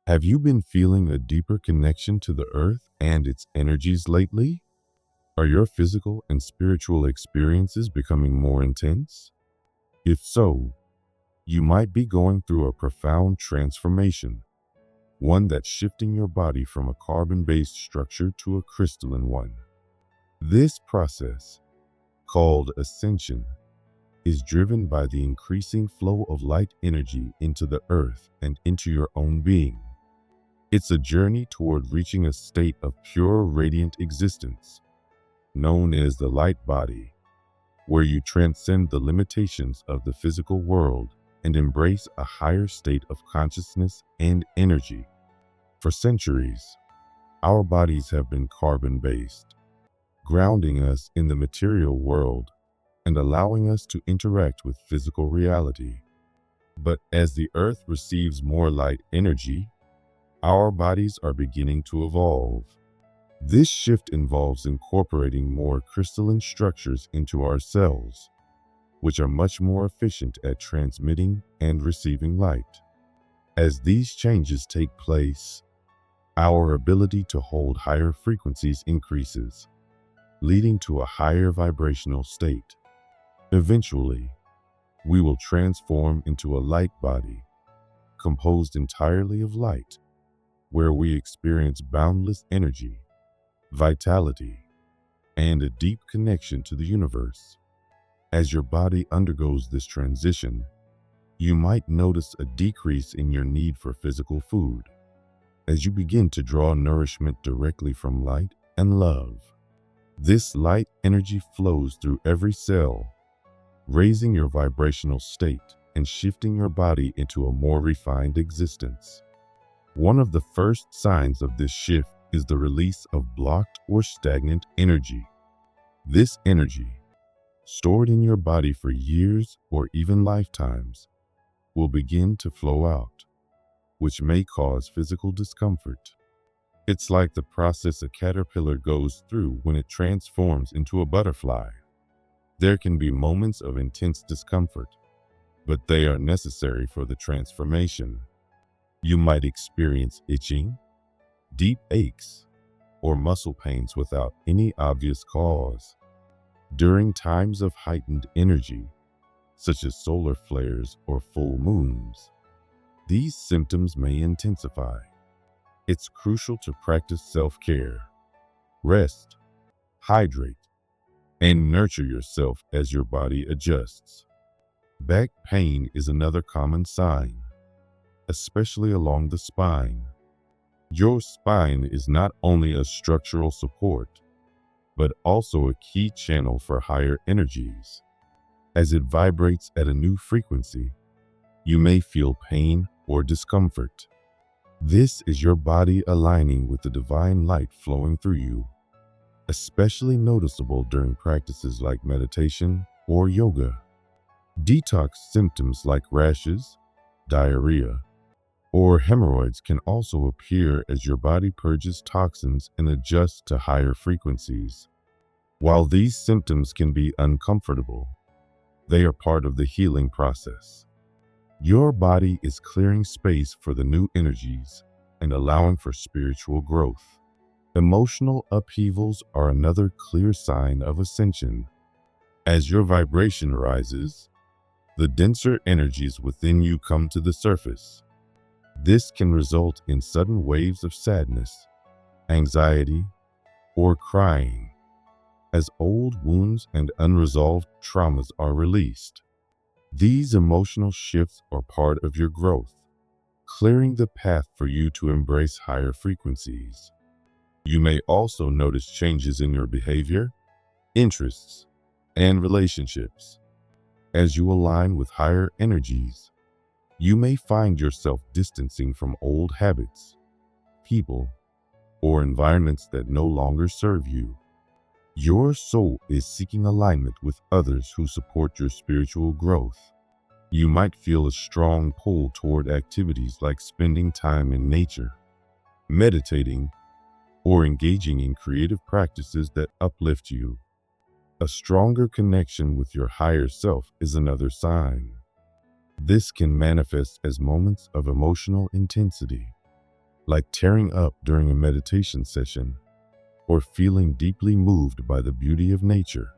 Have you been feeling a deeper connection to the earth and its energies lately? Are your physical and spiritual experiences becoming more intense? If so, you might be going through a profound transformation, one that's shifting your body from a carbon-based structure to a crystalline one. This process, called ascension, is driven by the increasing flow of light energy into the earth and into your own being. It's a journey toward reaching a state of pure radiant existence, known as the light body, where you transcend the limitations of the physical world and embrace a higher state of consciousness and energy. For centuries, our bodies have been carbon-based, grounding us in the material world and allowing us to interact with physical reality. But as the earth receives more light energy, our bodies are beginning to evolve. This shift involves incorporating more crystalline structures into our cells, which are much more efficient at transmitting and receiving light. As these changes take place, our ability to hold higher frequencies increases, leading to a higher vibrational state. Eventually, we will transform into a light body, composed entirely of light, where we experience boundless energy, vitality, and a deep connection to the universe. As your body undergoes this transition, you might notice a decrease in your need for physical food, as you begin to draw nourishment directly from light and love. This light energy flows through every cell, raising your vibrational state and shifting your body into a more refined existence. One of the first signs of this shift is the release of blocked or stagnant energy. This energy, stored in your body for years or even lifetimes, will begin to flow out, which may cause physical discomfort. It's like the process a caterpillar goes through when it transforms into a butterfly. There can be moments of intense discomfort, but they are necessary for the transformation. You might experience itching, deep aches, or muscle pains without any obvious cause. During times of heightened energy, such as solar flares or full moons, these symptoms may intensify. It's crucial to practice self-care, rest, hydrate, and nurture yourself as your body adjusts. Back pain is another common sign, especially along the spine. Your spine is not only a structural support, but also a key channel for higher energies. As it vibrates at a new frequency, you may feel pain or discomfort. This is your body aligning with the divine light flowing through you, especially noticeable during practices like meditation or yoga. Detox symptoms like rashes, diarrhea, or hemorrhoids can also appear as your body purges toxins and adjusts to higher frequencies. While these symptoms can be uncomfortable, they are part of the healing process. Your body is clearing space for the new energies and allowing for spiritual growth. Emotional upheavals are another clear sign of ascension. As your vibration rises, the denser energies within you come to the surface. This can result in sudden waves of sadness, anxiety, or crying, as old wounds and unresolved traumas are released. These emotional shifts are part of your growth, clearing the path for you to embrace higher frequencies. You may also notice changes in your behavior, interests, and relationships. As you align with higher energies, you may find yourself distancing from old habits, people, or environments that no longer serve you. Your soul is seeking alignment with others who support your spiritual growth. You might feel a strong pull toward activities like spending time in nature, meditating, or engaging in creative practices that uplift you. A stronger connection with your higher self is another sign. This can manifest as moments of emotional intensity, like tearing up during a meditation session or feeling deeply moved by the beauty of nature.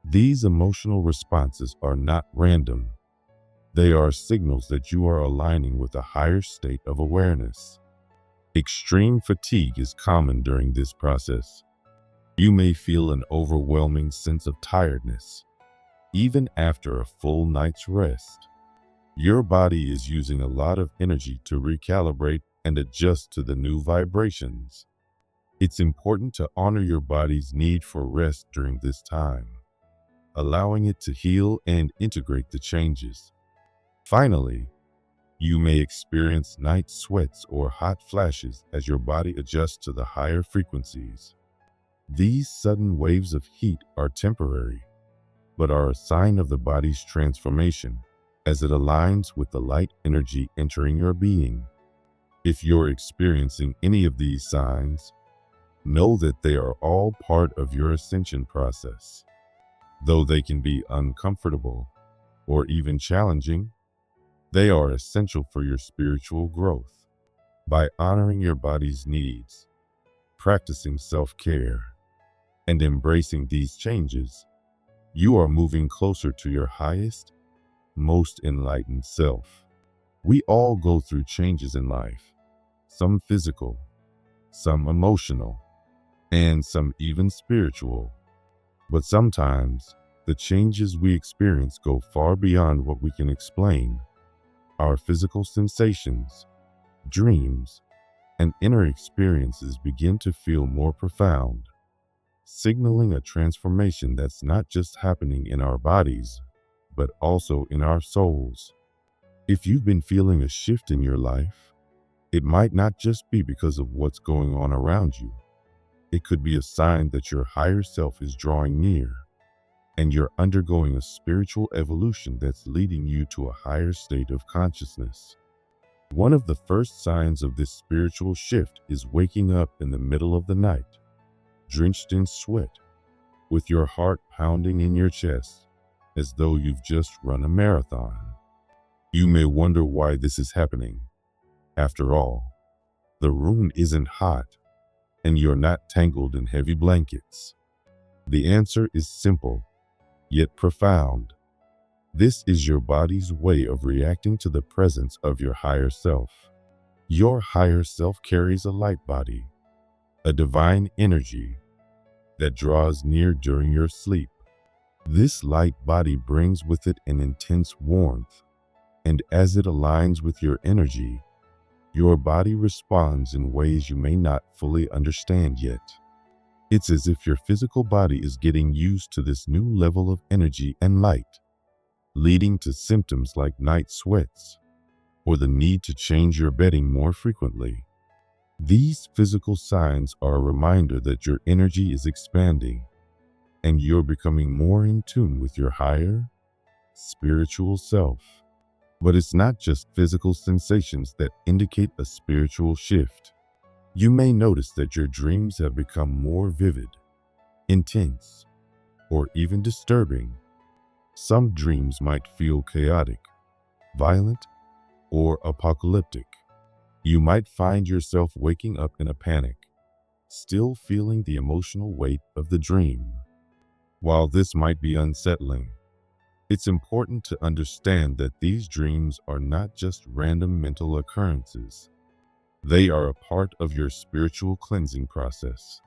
These emotional responses are not random. They are signals that you are aligning with a higher state of awareness. Extreme fatigue is common during this process. You may feel an overwhelming sense of tiredness, even after a full night's rest. Your body is using a lot of energy to recalibrate and adjust to the new vibrations. It's important to honor your body's need for rest during this time, allowing it to heal and integrate the changes. Finally, you may experience night sweats or hot flashes as your body adjusts to the higher frequencies. These sudden waves of heat are temporary, but are a sign of the body's transformation as it aligns with the light energy entering your being. If you're experiencing any of these signs, know that they are all part of your ascension process. Though they can be uncomfortable or even challenging, they are essential for your spiritual growth. By honoring your body's needs, practicing self-care, and embracing these changes, you are moving closer to your highest, most enlightened self. We all go through changes in life, some physical, some emotional, and some even spiritual. But sometimes, the changes we experience go far beyond what we can explain. Our physical sensations, dreams, and inner experiences begin to feel more profound, signaling a transformation that's not just happening in our bodies, but also in our souls. If you've been feeling a shift in your life, it might not just be because of what's going on around you. It could be a sign that your higher self is drawing near, and you're undergoing a spiritual evolution that's leading you to a higher state of consciousness. One of the first signs of this spiritual shift is waking up in the middle of the night, drenched in sweat, with your heart pounding in your chest, as though you've just run a marathon. You may wonder why this is happening. After all, the room isn't hot, and you're not tangled in heavy blankets. The answer is simple, yet profound. This is your body's way of reacting to the presence of your higher self. Your higher self carries a light body, a divine energy that draws near during your sleep. This light body brings with it an intense warmth, and as it aligns with your energy, your body responds in ways you may not fully understand yet. It's as if your physical body is getting used to this new level of energy and light, leading to symptoms like night sweats or the need to change your bedding more frequently. These physical signs are a reminder that your energy is expanding and you're becoming more in tune with your higher, spiritual self. But it's not just physical sensations that indicate a spiritual shift. You may notice that your dreams have become more vivid, intense, or even disturbing. Some dreams might feel chaotic, violent, or apocalyptic. You might find yourself waking up in a panic, still feeling the emotional weight of the dream. While this might be unsettling, it's important to understand that these dreams are not just random mental occurrences. They are a part of your spiritual cleansing process.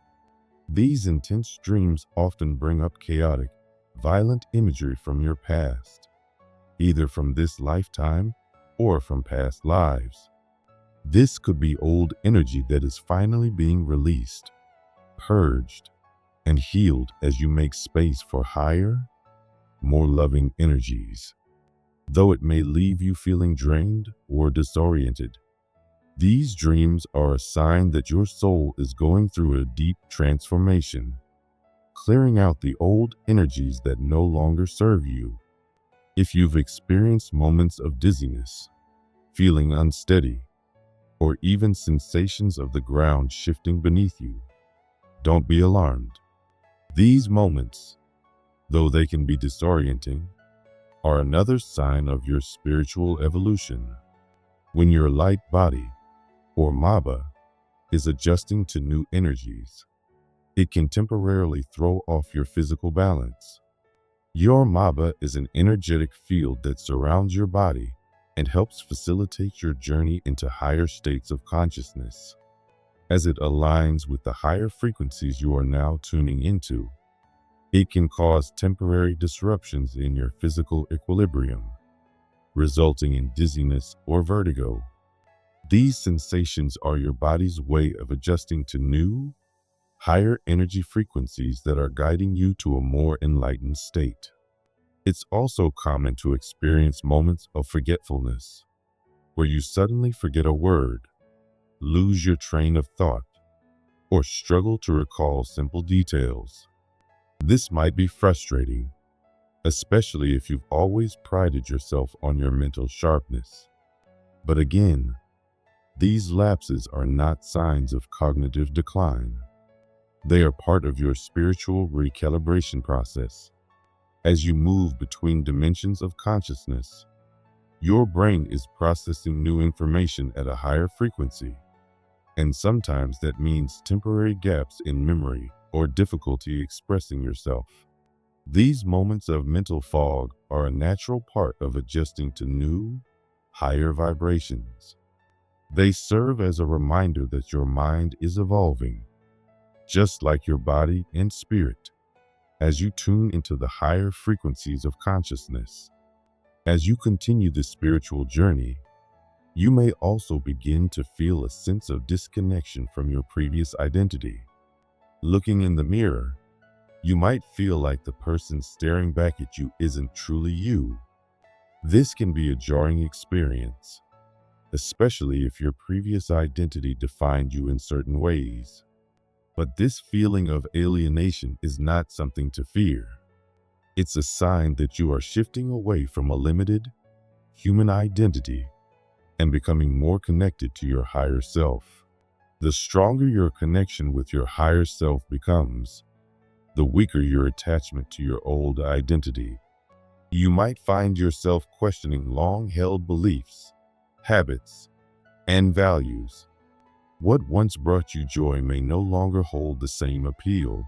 These intense dreams often bring up chaotic, violent imagery from your past, either from this lifetime or from past lives. This could be old energy that is finally being released, purged, and healed as you make space for higher, more loving energies. Though it may leave you feeling drained or disoriented, these dreams are a sign that your soul is going through a deep transformation, clearing out the old energies that no longer serve you. If you've experienced moments of dizziness, feeling unsteady, or even sensations of the ground shifting beneath you, don't be alarmed. These moments, though they can be disorienting, are another sign of your spiritual evolution. When your light body, or MABA, is adjusting to new energies. It can temporarily throw off your physical balance. Your MABA is an energetic field that surrounds your body and helps facilitate your journey into higher states of consciousness. As it aligns with the higher frequencies you are now tuning into, it can cause temporary disruptions in your physical equilibrium, resulting in dizziness or vertigo. These sensations are your body's way of adjusting to new, higher energy frequencies that are guiding you to a more enlightened state. It's also common to experience moments of forgetfulness, where you suddenly forget a word, lose your train of thought, or struggle to recall simple details. This might be frustrating, especially if you've always prided yourself on your mental sharpness. But again, these lapses are not signs of cognitive decline. They are part of your spiritual recalibration process. As you move between dimensions of consciousness, your brain is processing new information at a higher frequency, and sometimes that means temporary gaps in memory or difficulty expressing yourself. These moments of mental fog are a natural part of adjusting to new, higher vibrations. They serve as a reminder that your mind is evolving, just like your body and spirit, as you tune into the higher frequencies of consciousness. As you continue this spiritual journey, you may also begin to feel a sense of disconnection from your previous identity. Looking in the mirror, you might feel like the person staring back at you isn't truly you. This can be a jarring experience, especially if your previous identity defined you in certain ways. But this feeling of alienation is not something to fear. It's a sign that you are shifting away from a limited, human identity and becoming more connected to your higher self. The stronger your connection with your higher self becomes, the weaker your attachment to your old identity. You might find yourself questioning long-held beliefs, habits, and values. What once brought you joy may no longer hold the same appeal.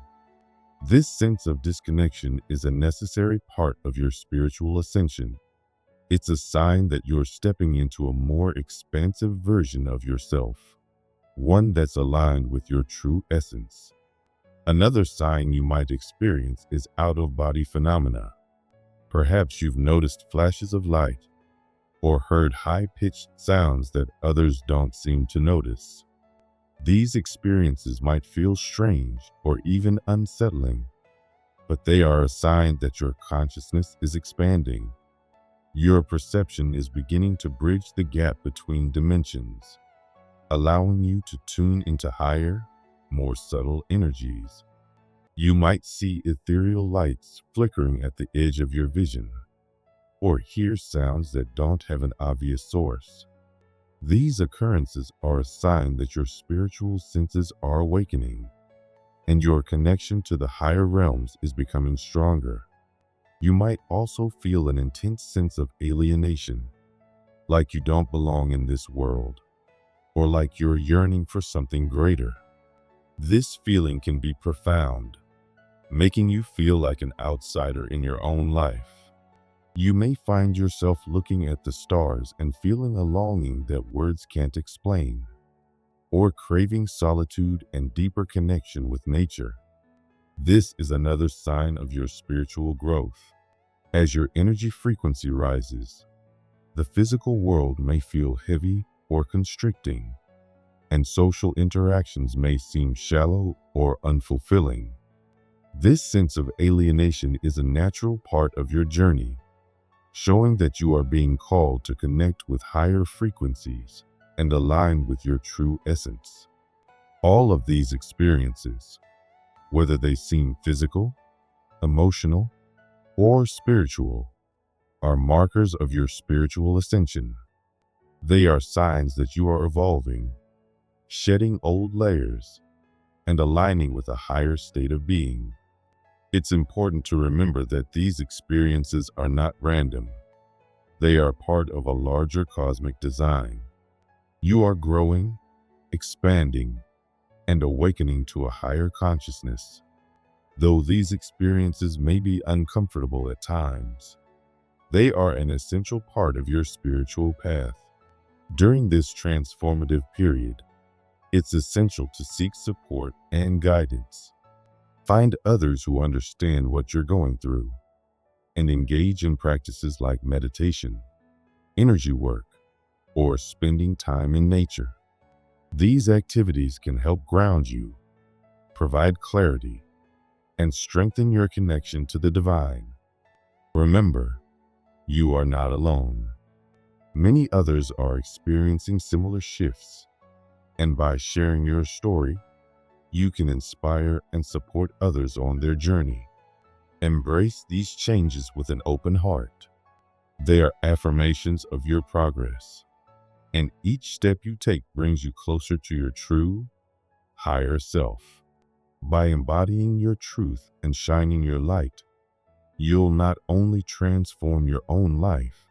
This sense of disconnection is a necessary part of your spiritual ascension. It's a sign that you're stepping into a more expansive version of yourself, one that's aligned with your true essence. Another sign you might experience is out-of-body phenomena. Perhaps you've noticed flashes of light or heard high-pitched sounds that others don't seem to notice. These experiences might feel strange or even unsettling, but they are a sign that your consciousness is expanding. Your perception is beginning to bridge the gap between dimensions, allowing you to tune into higher, more subtle energies. You might see ethereal lights flickering at the edge of your vision, or hear sounds that don't have an obvious source. These occurrences are a sign that your spiritual senses are awakening, and your connection to the higher realms is becoming stronger. You might also feel an intense sense of alienation, like you don't belong in this world, or like you're yearning for something greater. This feeling can be profound, making you feel like an outsider in your own life. You may find yourself looking at the stars and feeling a longing that words can't explain, or craving solitude and deeper connection with nature. This is another sign of your spiritual growth. As your energy frequency rises, the physical world may feel heavy or constricting, and social interactions may seem shallow or unfulfilling. This sense of alienation is a natural part of your journey, showing that you are being called to connect with higher frequencies and align with your true essence. All of these experiences, whether they seem physical, emotional, or spiritual, are markers of your spiritual ascension. They are signs that you are evolving, shedding old layers, and aligning with a higher state of being. It's important to remember that these experiences are not random. They are part of a larger cosmic design. You are growing, expanding, and awakening to a higher consciousness. Though these experiences may be uncomfortable at times, they are an essential part of your spiritual path. During this transformative period, it's essential to seek support and guidance. Find others who understand what you're going through, and engage in practices like meditation, energy work, or spending time in nature. These activities can help ground you, provide clarity, and strengthen your connection to the divine. Remember, you are not alone. Many others are experiencing similar shifts, and by sharing your story, you can inspire and support others on their journey. Embrace these changes with an open heart. They are affirmations of your progress, and each step you take brings you closer to your true, higher self. By embodying your truth and shining your light, you'll not only transform your own life,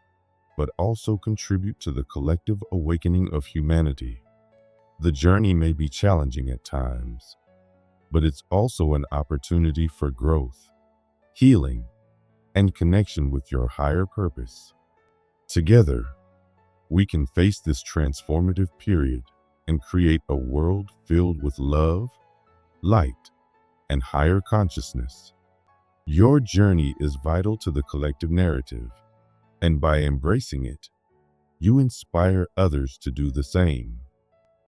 but also contribute to the collective awakening of humanity. The journey may be challenging at times, but it's also an opportunity for growth, healing, and connection with your higher purpose. Together, we can face this transformative period and create a world filled with love, light, and higher consciousness. Your journey is vital to the collective narrative, and by embracing it, you inspire others to do the same.